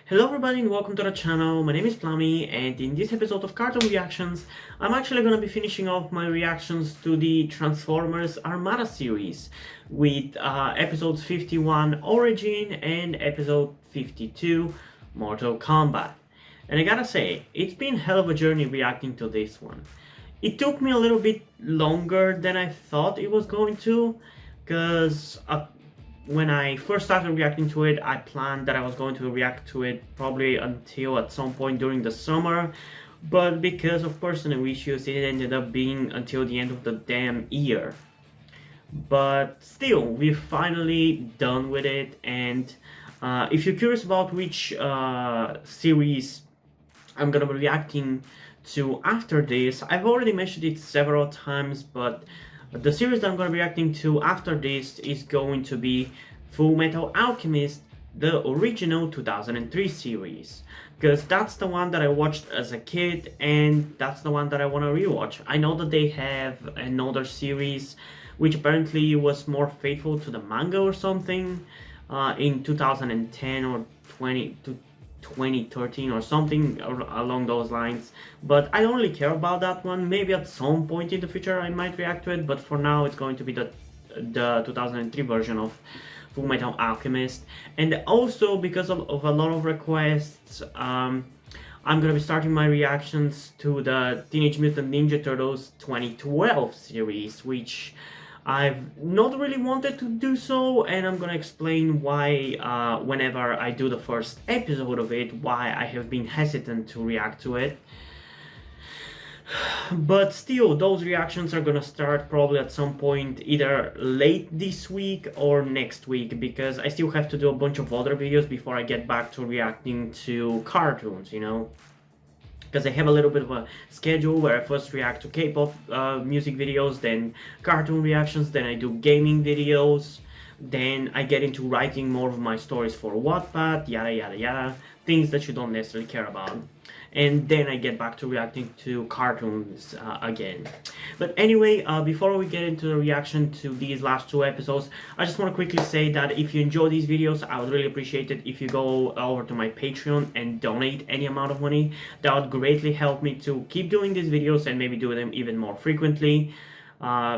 Hello everybody and welcome to the channel. My name is Plummy, and in this episode of Cartoon Reactions, I'm actually gonna be finishing off my reactions to the Transformers Armada series with episodes 51 Origin and episode 52 Mortal Kombat. And I gotta say, it's been a hell of a journey reacting to this one. It took me a little bit longer than I thought it was going to, because when I first started reacting to it, I planned that I was going to react to it probably until at some point during the summer, but because of personal issues, it ended up being until the end of the damn year. But still, we're finally done with it, and if you're curious about which series I'm gonna be reacting to after this, I've already mentioned it several times, but the series that I'm going to be reacting to after this is going to be Full Metal Alchemist, the original 2003 series. Because that's the one that I watched as a kid, and that's the one that I want to rewatch. I know that they have another series which apparently was more faithful to the manga or something in 2010 or 2013 or something along those lines, but I don't really care about that one. Maybe at some point in the future I might react to it, but for now it's going to be the 2003 version of Full Metal Alchemist. And also because of a lot of requests, I'm gonna be starting my reactions to the Teenage Mutant Ninja Turtles 2012 series, which I've not really wanted to do so, and I'm gonna explain why whenever I do the first episode of it, why I have been hesitant to react to it. But still, those reactions are gonna start probably at some point either late this week or next week, because I still have to do a bunch of other videos before I get back to reacting to cartoons, you know? Because I have a little bit of a schedule where I first react to K-pop music videos, then cartoon reactions, then I do gaming videos, then I get into writing more of my stories for Wattpad, yada yada yada, things that you don't necessarily care about. And then I get back to reacting to cartoons again. But anyway, before we get into the reaction to these last two episodes, I just want to quickly say that if you enjoy these videos, I would really appreciate it if you go over to my Patreon and donate any amount of money. That would greatly help me to keep doing these videos and maybe do them even more frequently.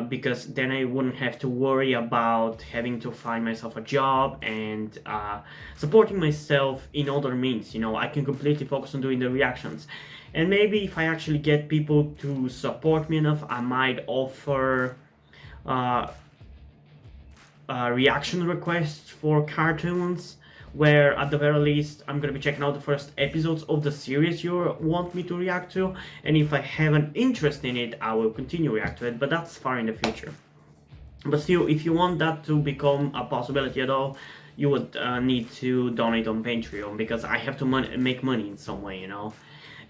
Because then I wouldn't have to worry about having to find myself a job and supporting myself in other means. You know, I can completely focus on doing the reactions. And maybe if I actually get people to support me enough, I might offer reaction requests for cartoons, where at the very least I'm gonna be checking out the first episodes of the series you want me to react to, and if I have an interest in it, I will continue react to it, but that's far in the future. But still, if you want that to become a possibility at all, you would need to donate on Patreon, because I have to make money in some way, you know.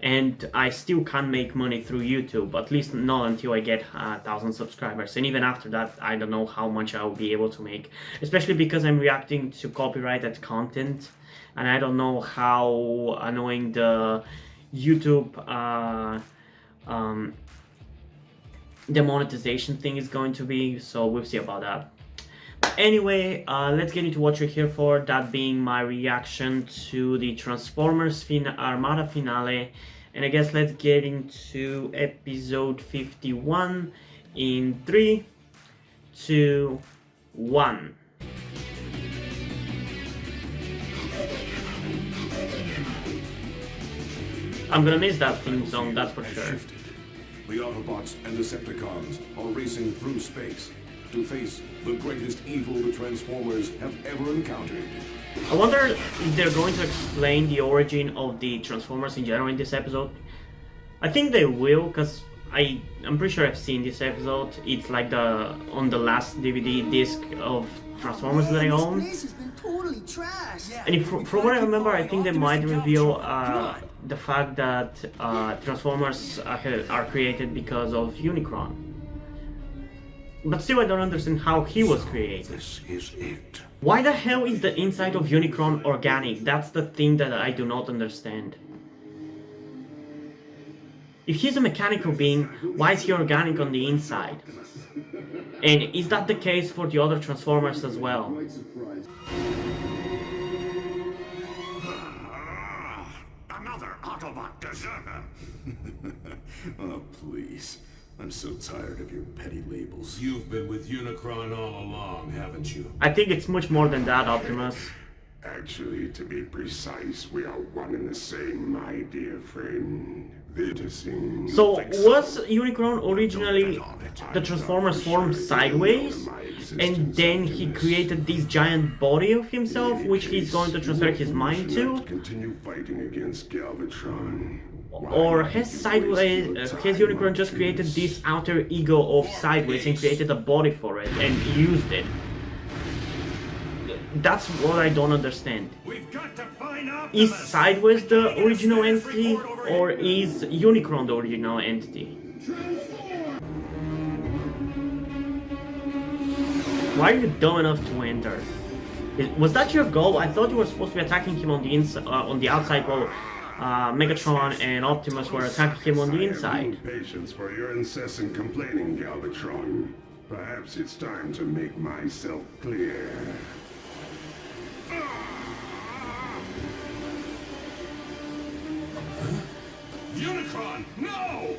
And I still can't make money through YouTube, at least not until I get 1,000 subscribers. And even after that, I don't know how much I will be able to make, especially because I'm reacting to copyrighted content, and I don't know how annoying the YouTube the monetization thing is going to be, so we'll see about that. But anyway, let's get into what you're here for, that being my reaction to the Transformers Armada finale. And I guess let's get into episode 51 in 3, 2, 1. I'm gonna miss that theme song, that's for sure. The Autobots and Decepticons are racing through space to face the greatest evil the Transformers have ever encountered. I wonder if they're going to explain the origin of the Transformers in general in this episode. I think they will, because I'm pretty sure I've seen this episode. It's like on the last DVD disc of Transformers that I own. And if, from what I remember, I think they might reveal the fact that Transformers are created because of Unicron. But still, I don't understand how he was created. This is it. Why the hell is the inside of Unicron organic? That's the thing that I do not understand. If he's a mechanical being, why is he organic on the inside? And is that the case for the other Transformers as well? Oh, please. I'm so tired of your petty labels. You've been with Unicron all along, haven't you? I think it's much more than that, Optimus. Actually, to be precise, we are one and the same, my dear friend. So, was Unicron originally the Transformers form sideways? And then he created this giant body of himself, which he's going to transfer his mind to? Continue fighting against Galvatron. Or has Unicron just created this outer ego of Sideways and created a body for it and used it? That's what I don't understand. Is Sideways the original entity, or is Unicron the original entity? Why are you dumb enough to enter? Was that your goal? I thought you were supposed to be attacking him on the inside, on the outside, while Megatron and Optimus were attacking him on the inside. Patience for your incessant complaining, Galvatron. Perhaps it's time to make myself clear. Unicron, no!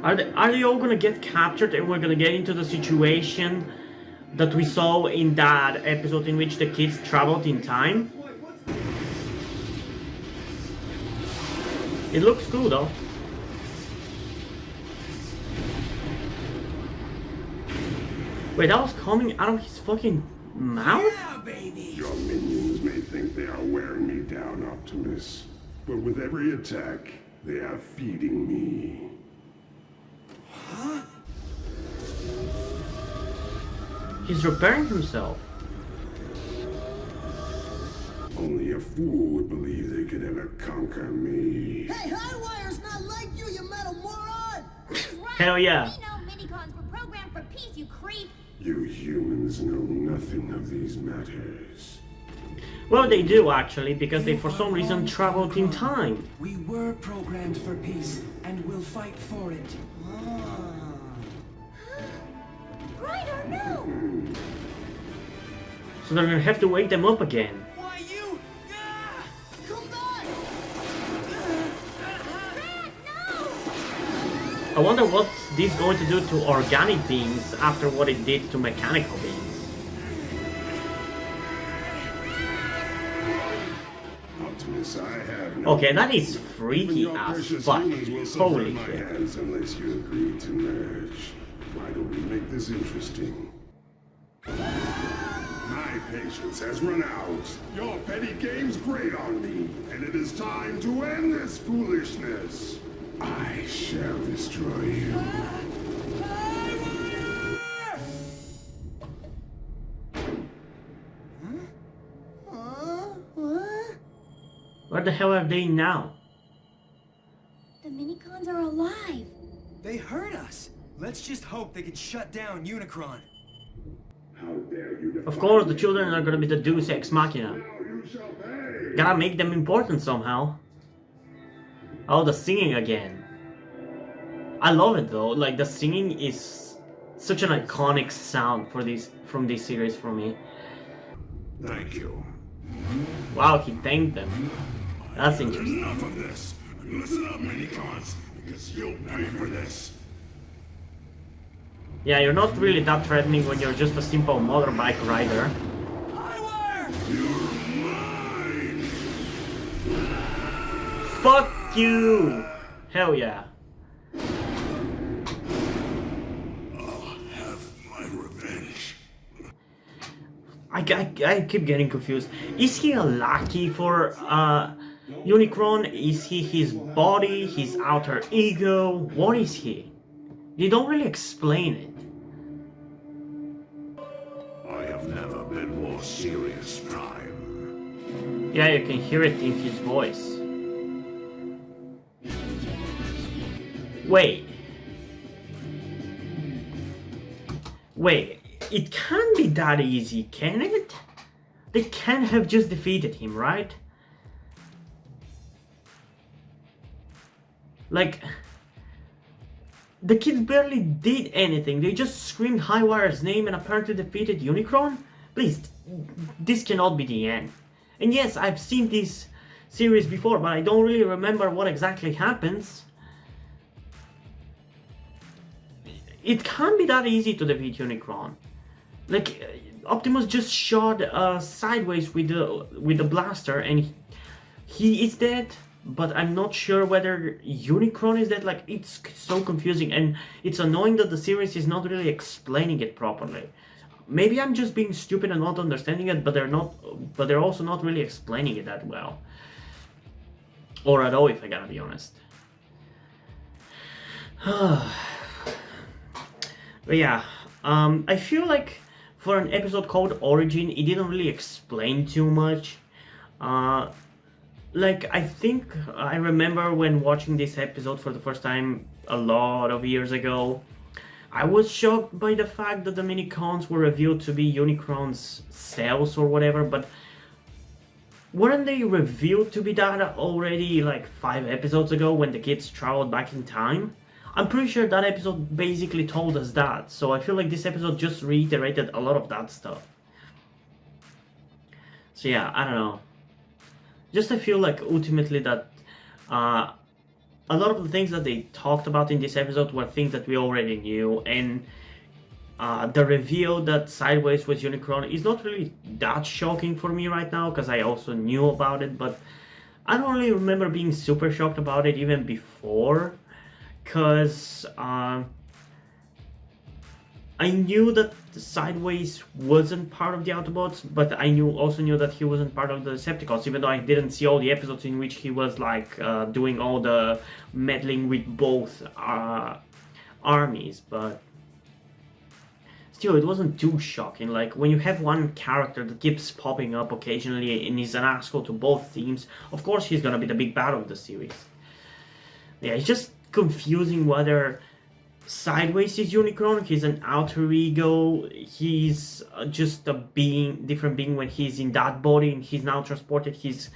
Are they all gonna get captured and we're gonna get into the situation that we saw in that episode in which the kids traveled in time? It looks cool though. Wait, that was coming out of his fucking mouth? Yeah, baby. Your minions may think they are wearing me down, Optimus. But with every attack, they are feeding me. Huh? He's repairing himself. Only a fool would believe they could ever conquer me. Hey, Highwire's not like you, you metal moron! Hell yeah. We know minicons were programmed for peace, you creep. You humans know nothing of these matters. Well, they do actually, because they for some reason traveled in time. We were programmed for peace, and we'll fight for it. Ryder, no! So they're gonna have to wake them up again. Why you? Ah! Come back! Red, no! I wonder what this is going to do to organic beings after what it did to mechanical beings. Optimus, I have no... Okay, that is freaky Your as precious fuck. humans will suffer Holy in my shit. hands unless you agree to merge. Why don't we make this interesting? My patience has run out. Your petty games grate on me, and it is time to end this foolishness. I shall destroy you. What? Where the hell are they now? The minicons are alive. They heard us. Let's just hope they can shut down Unicron. How dare you Of course, the children are gonna be the Deus Ex Machina. Now you shall pay. Gotta make them important somehow. Oh, the singing again. I love it though. Like, the singing is such an iconic sound for this from this series for me. Thank you. Wow, he thanked them. That's interesting. Enough of this. Listen up, minicons, because you'll pay for this. Yeah, you're not really that threatening when you're just a simple motorbike rider. Highwire! You're mine. Fuck you! Hell yeah. I'll have my revenge. I keep getting confused. Is he a lackey for Unicron? Is he his body, his outer ego? What is he? They don't really explain it. I have never been more serious, Prime. Yeah, you can hear it in his voice. Wait. Wait, it can't be that easy, can it? They can't have just defeated him, right? Like, the kids barely did anything. They just screamed Highwire's name and apparently defeated Unicron? Please, this cannot be the end. And yes, I've seen this series before, but I don't really remember what exactly happens. It can't be that easy to defeat Unicron. Like, Optimus just shot sideways with the blaster, and he is dead. But I'm not sure whether Unicron is dead. Like, it's so confusing, and it's annoying that the series is not really explaining it properly. Maybe I'm just being stupid and not understanding it, but they're also not really explaining it that well, or at all, if I gotta be honest. But yeah, I feel like for an episode called Origin, it didn't really explain too much. Like, I think I remember when watching this episode for the first time a lot of years ago, I was shocked by the fact that the Minicons were revealed to be Unicron's cells or whatever, but weren't they revealed to be that already like 5 episodes ago when the kids traveled back in time? I'm pretty sure that episode basically told us that, so I feel like this episode just reiterated a lot of that stuff. So yeah, I don't know. Just I feel like ultimately that a lot of the things that they talked about in this episode were things that we already knew, and the reveal that Sideways was Unicron is not really that shocking for me right now, because I also knew about it, but I don't really remember being super shocked about it even before, because I knew that Sideways wasn't part of the Autobots, but I also knew that he wasn't part of the Decepticons, even though I didn't see all the episodes in which he was like doing all the meddling with both armies, but still, it wasn't too shocking. Like, when you have one character that keeps popping up occasionally and is an asshole to both teams, of course he's gonna be the big bad of the series. Yeah, it's just confusing whether Sideways is Unicron, he's an alter ego, he's just a different being when he's in that body, and he's now transported his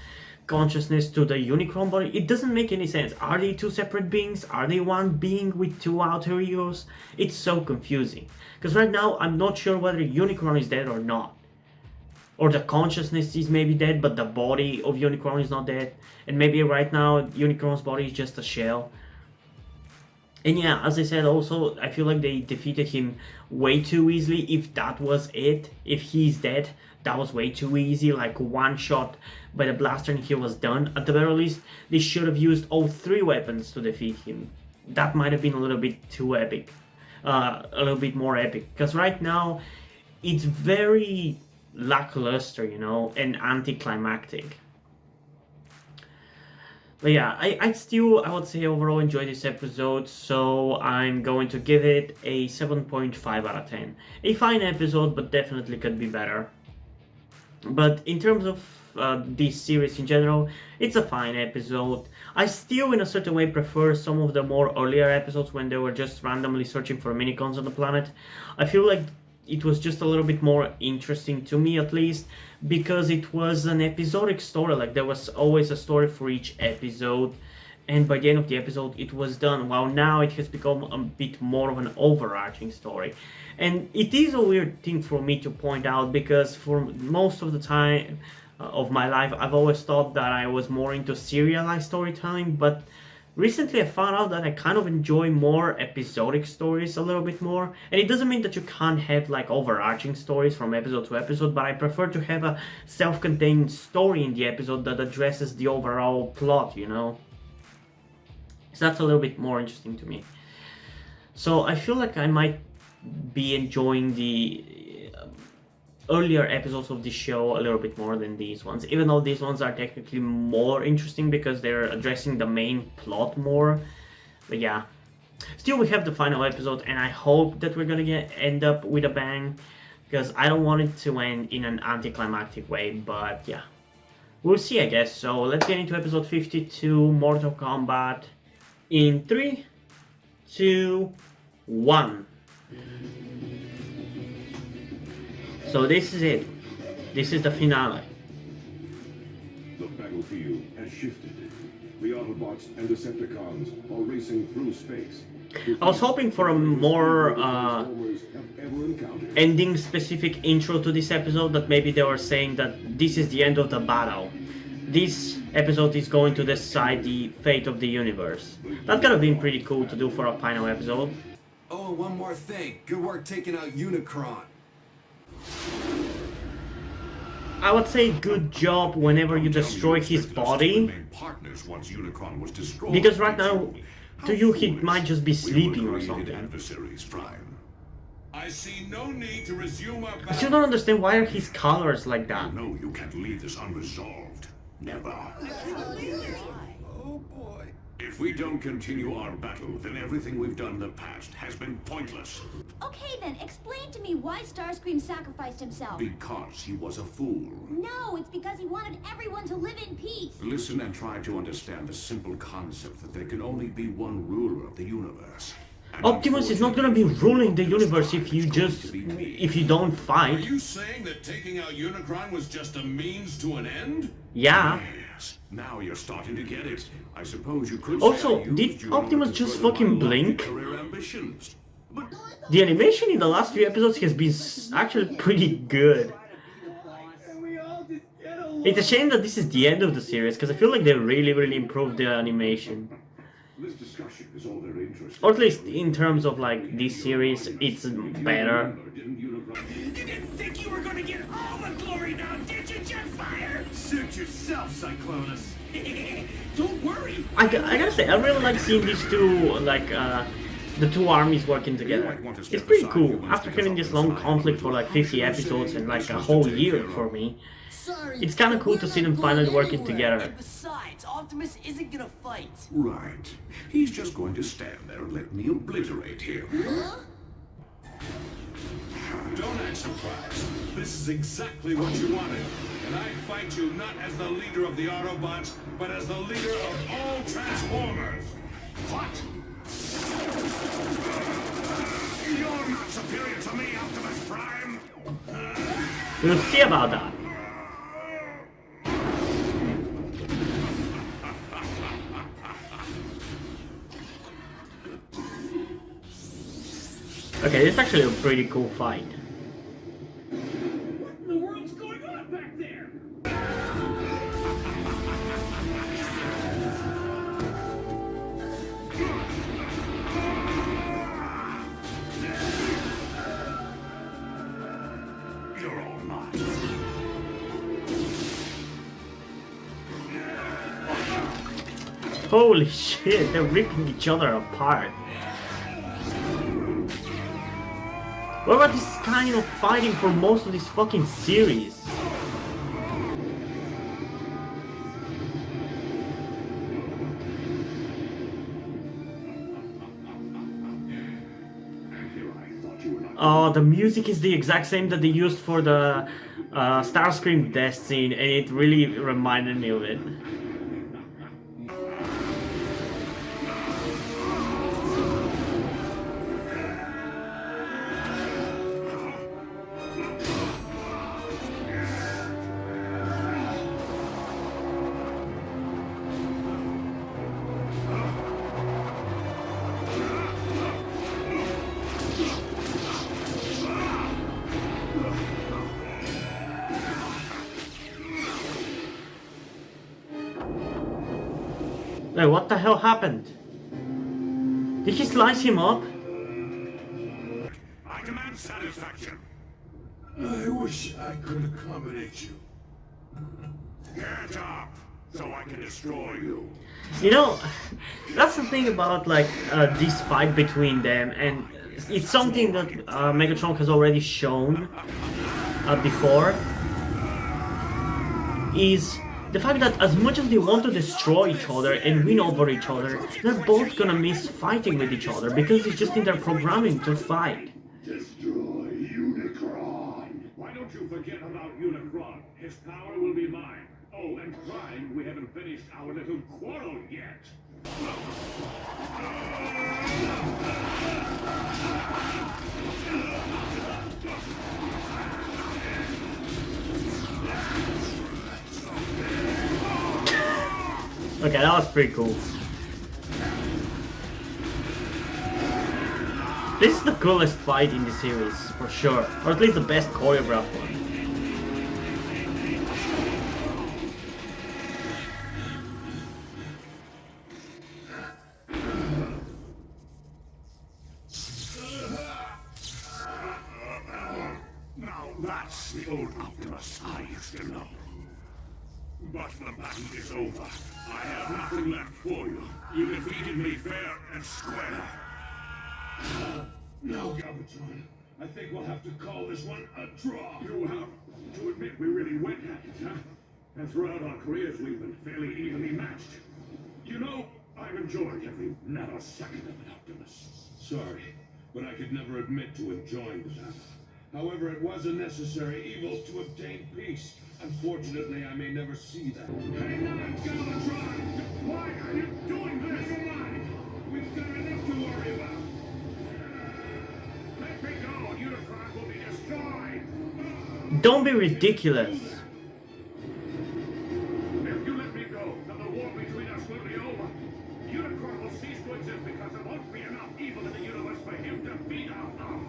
consciousness to the Unicron body. It doesn't make any sense. Are they 2 separate beings? Are they one being with 2 alter egos? It's so confusing. Because right now, I'm not sure whether Unicron is dead or not. Or the consciousness is maybe dead, but the body of Unicron is not dead. And maybe right now, Unicron's body is just a shell. And yeah, as I said, also, I feel like they defeated him way too easily. If that was it, if he's dead, that was way too easy. Like, one shot by the blaster and he was done. At the very least, they should have used all 3 weapons to defeat him. That might have been a little bit too epic. A little bit more epic. Because right now, it's very lackluster, you know, and anticlimactic. But yeah, I would say overall enjoy this episode, so I'm going to give it a 7.5 out of 10. A fine episode, but definitely could be better. But in terms of this series in general, it's a fine episode. I still, in a certain way, prefer some of the more earlier episodes when they were just randomly searching for minicons on the planet. I feel like it was just a little bit more interesting to me, at least, because it was an episodic story. Like, there was always a story for each episode, and by the end of the episode it was done, while now it has become a bit more of an overarching story. And it is a weird thing for me to point out, because for most of the time of my life I've always thought that I was more into serialized storytelling, but recently I found out that I kind of enjoy more episodic stories a little bit more. And it doesn't mean that you can't have like overarching stories from episode to episode, but I prefer to have a self-contained story in the episode that addresses the overall plot, you know? So that's a little bit more interesting to me. So I feel like I might be enjoying the earlier episodes of the show a little bit more than these ones, even though these ones are technically more interesting because they're addressing the main plot more. But yeah, still we have the final episode, and I hope that we're gonna end up with a bang, because I don't want it to end in an anticlimactic way. But yeah, we'll see, I guess. So let's get into episode 52, Mortal Kombat, in 3, 2, 1. So this is it. This is the finale. The battlefield has shifted. The Autobots and Decepticons are racing through space. I was hoping for a more ending specific intro to this episode, that maybe they were saying that this is the end of the battle. this episode is going to decide the fate of the universe. That could have been pretty cool to do for a final episode. Oh, and one more thing. Good work taking out Unicron. I would say good job whenever you destroy his body, Partners once Unicron was destroyed. because right now, to you he might just be sleeping or something. Adversaries, Prime. I see no need to resume our I still battle. don't understand why are his colors like that. No, you can't leave this unresolved. Never. Oh boy. If we don't continue our battle, then everything we've done in the past has been pointless. Okay then, explain to me why Starscream sacrificed himself. Because he was a fool. No, it's because he wanted everyone to live in peace. Listen and try to understand the simple concept that there can only be one ruler of the universe. And Optimus is not gonna be ruling the universe if you don't Are fight. you saying that taking out Unicron was just a means to an end? Yeah. Yes, now you're starting to get it. I suppose you could Also, say I used did you in order Optimus to just further my fucking lofty blink? career ambitions. But The animation in the last few episodes has been actually pretty good. It's a shame that this is the end of the series, because I feel like they really improved the animation. this discussion is all very interesting. Or at least in terms of like this series, it's better. Didn't Unicron... You didn't think you were gonna get all the glory now, did you, Jetfire? Suit yourself, Cyclonus. Don't worry. I gotta say, I really like seeing these two, like, the two armies working together. It's pretty cool. After having this long conflict for like 50 episodes and like a whole year for me, Sorry. it's kinda cool to see them finally working together. And besides, Optimus isn't gonna fight. Right. He's just going to stand there and let me obliterate him. Don't act surprised. This is exactly what you wanted. And I fight you not as the leader of the Autobots, but as the leader of all Transformers. What? You're not superior to me, Optimus Prime! We'll see about that. Okay, this is actually a pretty cool fight. What in the world's going on back there? You're all mine. Holy shit, they're ripping each other apart. What about this kind of fighting for most of this fucking series? Oh, the music is the exact same that they used for the Starscream death scene, and it really reminded me of it. Wait, what the hell happened? Did he slice him up? I demand satisfaction. I wish I could accommodate you. Get up, so I can destroy you. You know, that's the thing about like this fight between them, and it's something that Megatron has already shown before, is the fact that as much as they want to destroy each other and win over each other, they're both gonna miss fighting with each other because it's just in their programming to fight. Destroy Unicron. Why don't you forget about Unicron? His power will be mine. Oh, and Prime, we haven't finished our little quarrel yet. Okay, that was pretty cool. This is the coolest fight in the series, for sure. Or at least the best choreographed one. That's the old Optimus I used to know. But the battle is over. I have nothing left for you. You defeated me fair and square. No, Galvatron. I think we'll have to call this one a draw. You have to admit we really went at it, huh? And throughout our careers, we've been fairly evenly matched. You know, I've enjoyed every nanosecond of it, Optimus. Sorry, but I could never admit to enjoying the battle. However, it was a necessary evil to obtain peace. Unfortunately, I may never see that. Hang on, Galvatron! Why are you doing this? Never mind! We've got enough to worry about. Let me go, and Unicron will be destroyed! Don't be ridiculous. If you let me go, then the war between us will be over. Unicron will cease to exist because there won't be enough evil in the universe for him to beat our power.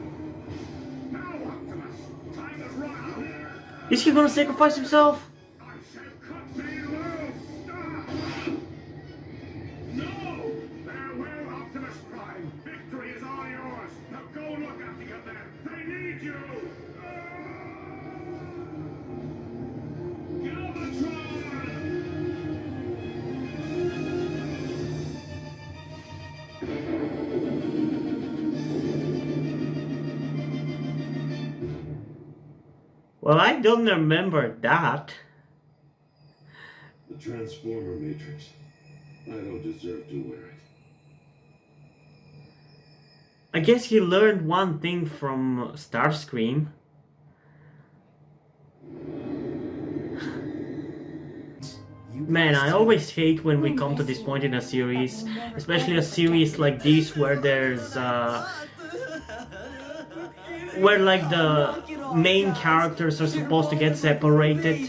Now, Optimus, time is run out. Is he gonna sacrifice himself? I said cut me loose! Ah! No! Farewell, Optimus Prime! Victory is all yours! Now go look after your men! They need you! Well, I don't remember that. The Transformer Matrix. I don't deserve to wear it. I guess he learned one thing from Starscream. Man, I always hate when we come to this point in a series, especially a series like this where there's where like the main characters are supposed to get separated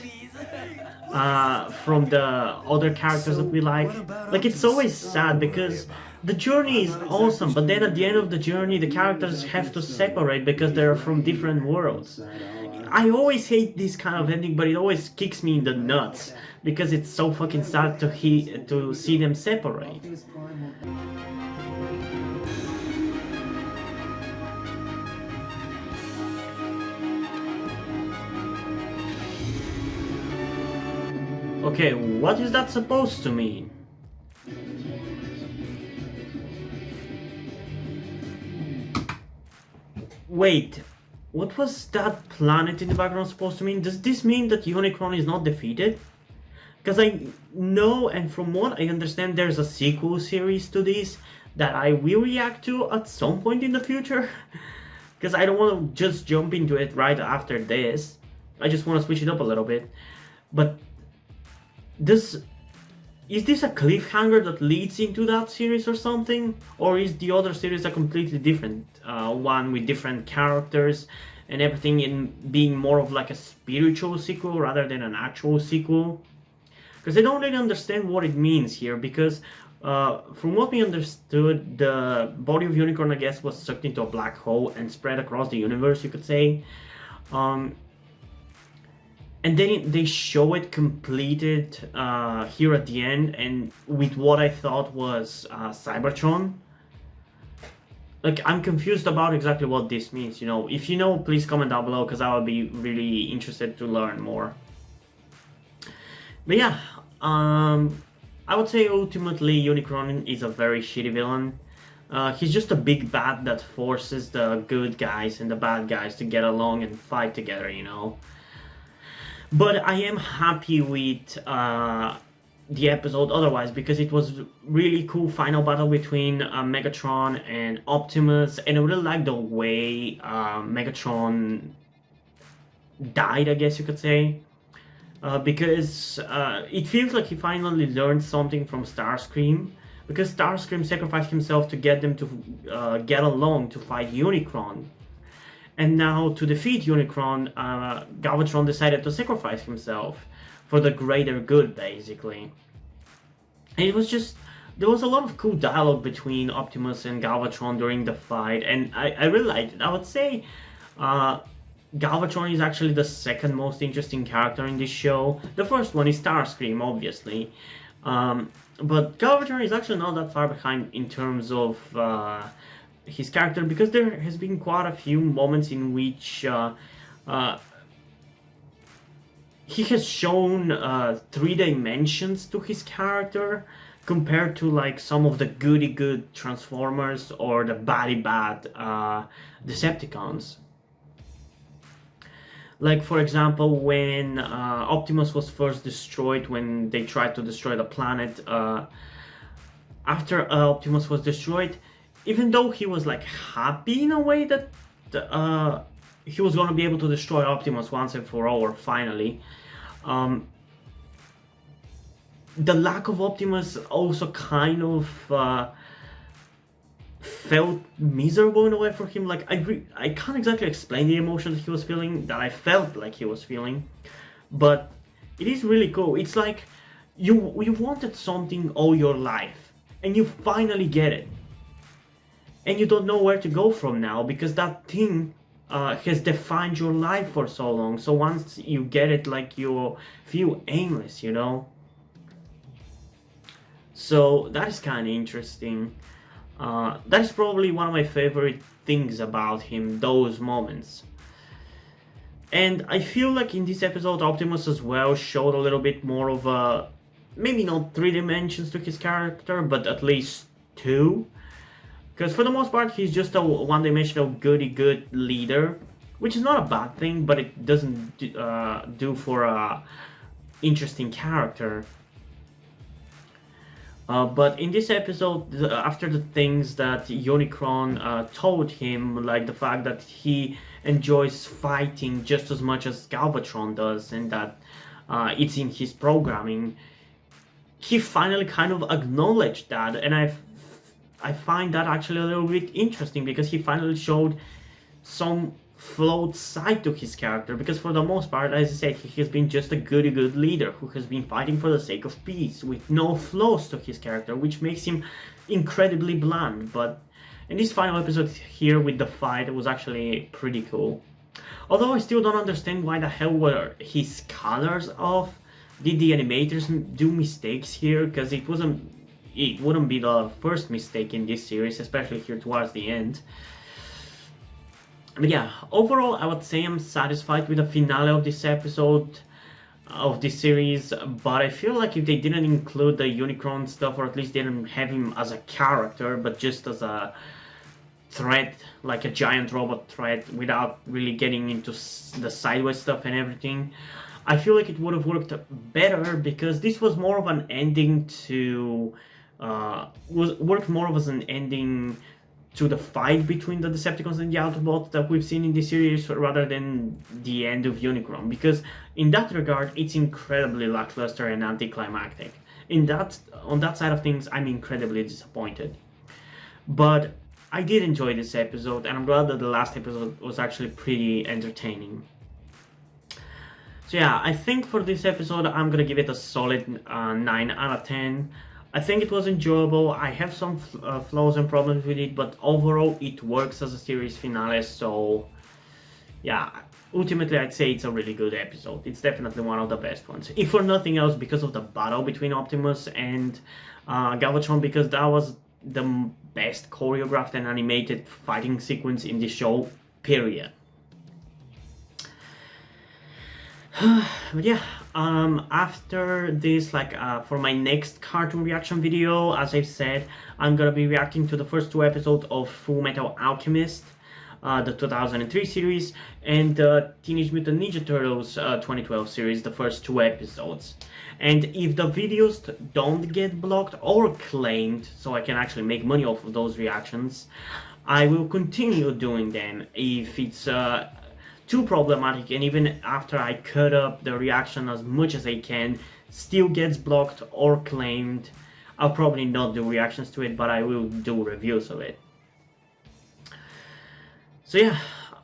from the other characters that we like. Like, it's always sad because the journey is awesome, but then at the end of the journey the characters have to separate because they're from different worlds. I always hate this kind of ending, but it always kicks me in the nuts because it's so fucking sad to see them separate. Okay, what is that supposed to mean? Wait, what was that planet in the background supposed to mean? Does this mean that Unicron is not defeated? Because I know, and from what I understand, there's a sequel series to this that I will react to at some point in the future. Because I don't want to just jump into it right after this. I just want to switch it up a little bit. But is this a cliffhanger that leads into that series or something? Or is the other series a completely different one with different characters and everything, in being more of like a spiritual sequel rather than an actual sequel? Because I don't really understand what it means here, because from what we understood, the body of Unicron, I guess, was sucked into a black hole and spread across the universe, you could say. And then they show it completed here at the end, and with what I thought was Cybertron. Like, I'm confused about exactly what this means, you know. If you know, please comment down below, because I will be really interested to learn more. But yeah, I would say ultimately Unicron is a very shitty villain. He's just a big bad that forces the good guys and the bad guys to get along and fight together, you know. But I am happy with the episode otherwise, because it was really cool final battle between Megatron and Optimus, and I really like the way Megatron died, I guess you could say. Because it feels like he finally learned something from Starscream, because Starscream sacrificed himself to get them to get along to fight Unicron. And now, to defeat Unicron, Galvatron decided to sacrifice himself for the greater good, basically. And it was just, there was a lot of cool dialogue between Optimus and Galvatron during the fight, and I really liked it. I would say Galvatron is actually the second most interesting character in this show. The first one is Starscream, obviously. But Galvatron is actually not that far behind in terms of his character, because there has been quite a few moments in which he has shown 3 dimensions to his character compared to like some of the goody good Transformers or the body bad Decepticons. Like, for example, when Optimus was first destroyed, when they tried to destroy the planet, after Optimus was destroyed, even though he was like happy in a way that he was going to be able to destroy Optimus once and for all, or finally, the lack of Optimus also kind of felt miserable in a way for him. Like, I can't exactly explain the emotions he was feeling, that I felt like he was feeling, but it is really cool. It's like you wanted something all your life and you finally get it, and you don't know where to go from now because that thing has defined your life for so long. So once you get it, like, you feel aimless, you know. So that is kind of interesting. That is probably one of my favorite things about him, those moments. And I feel like in this episode Optimus as well showed a little bit more of a, maybe not 3 dimensions to his character, but at least 2. Because for the most part he's just a one-dimensional goody good leader, which is not a bad thing, but it doesn't do for a interesting character. But in this episode, after the things that Unicron told him, like the fact that he enjoys fighting just as much as Galvatron does, and that it's in his programming, he finally kind of acknowledged that, and I find that actually a little bit interesting, because he finally showed some flawed side to his character, because for the most part, as I said, he has been just a goody good leader who has been fighting for the sake of peace with no flaws to his character, which makes him incredibly bland. But in this final episode here with the fight, it was actually pretty cool. Although I still don't understand why the hell were his colors off. Did the animators do mistakes here? Because it wouldn't be the first mistake in this series, especially here towards the end. But yeah, overall I would say I'm satisfied with the finale of this episode, of this series, but I feel like if they didn't include the Unicron stuff, or at least didn't have him as a character, but just as a threat, like a giant robot threat, without really getting into the sideways stuff and everything, I feel like it would have worked better, because this was more of an ending to... worked more of as an ending to the fight between the Decepticons and the Autobots that we've seen in this series, rather than the end of Unicron, because in that regard it's incredibly lackluster and anticlimactic. On that side of things, I'm incredibly disappointed. But I did enjoy this episode, and I'm glad that the last episode was actually pretty entertaining. So yeah, I think for this episode I'm gonna give it a solid 9 out of 10. I think it was enjoyable. I have some flaws and problems with it, but overall it works as a series finale, so yeah, ultimately I'd say it's a really good episode. It's definitely one of the best ones. If for nothing else, because of the battle between Optimus and Galvatron, because that was the best choreographed and animated fighting sequence in the show, period. But yeah, after this, like for my next cartoon reaction video, as I said, I'm gonna be reacting to the first 2 episodes of Full Metal Alchemist, the 2003 series, and the Teenage Mutant Ninja Turtles 2012 series, the first 2 episodes. And if the videos don't get blocked or claimed, so I can actually make money off of those reactions, I will continue doing them. If it's too problematic, and even after I cut up the reaction as much as I can, still gets blocked or claimed, I'll probably not do reactions to it, but I will do reviews of it. So yeah,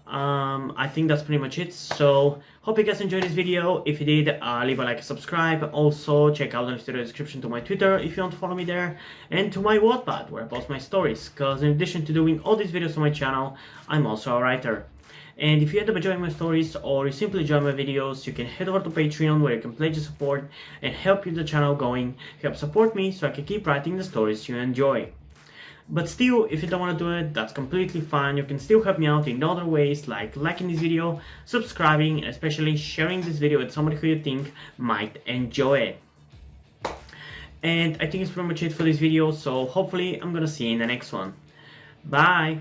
I think that's pretty much it. So hope you guys enjoyed this video. If you did, leave a like and subscribe. Also check out the link to the description to my Twitter if you want to follow me there, and to my Wattpad where I post my stories, because in addition to doing all these videos on my channel, I'm also a writer. And if you end up enjoying my stories, or you simply enjoy my videos, you can head over to Patreon, where you can pledge your support and help keep the channel going, help support me so I can keep writing the stories you enjoy. But still, if you don't want to do it, that's completely fine. You can still help me out in other ways, like liking this video, subscribing, and especially sharing this video with somebody who you think might enjoy it. And I think it's pretty much it for this video, so hopefully I'm gonna see you in the next one. Bye!